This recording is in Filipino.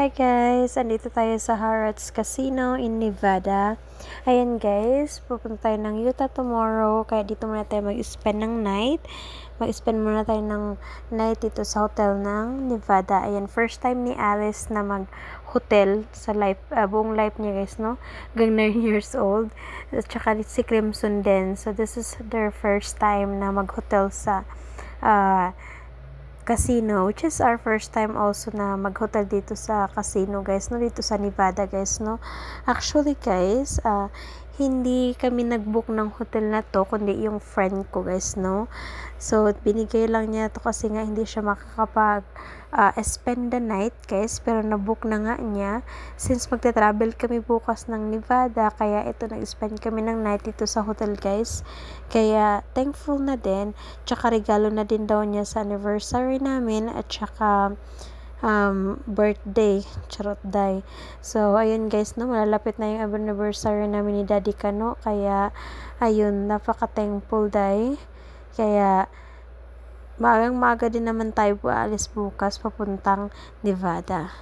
Hi guys! Andito tayo sa Harrods Casino in Nevada. Ayan guys, pupunta tayo ng Utah tomorrow. Kaya dito muna tayo mag-spend ng night. Mag-spend muna tayo ng night dito sa hotel ng Nevada. Ayan, first time ni Alice na mag-hotel sa life, buong life niya guys, no? Hanggang 9 years old. At saka si Crimson din. So this is their first time na mag-hotel sa casino, which is our first time also na mag-hotel dito sa casino guys, no, dito sa Nevada guys, no. Actually guys, hindi kami nag-book ng hotel na to, kundi yung friend ko guys, no. So binigay lang niya to kasi nga hindi siya makakapag spend the night guys, pero na-book na nga niya since magta-travel kami bukas ng Nevada, kaya ito nag-spend kami ng night dito sa hotel guys. Kaya thankful na din, tsaka regalo na din daw niya sa anniversary namin at tsaka birthday, charot day. So ayun guys, no, malalapit na yung anniversary namin ni Daddy Kano, kaya ayun, napaka thankful day. Kaya maagang maaga din naman tayo aalis bukas papuntang Nevada.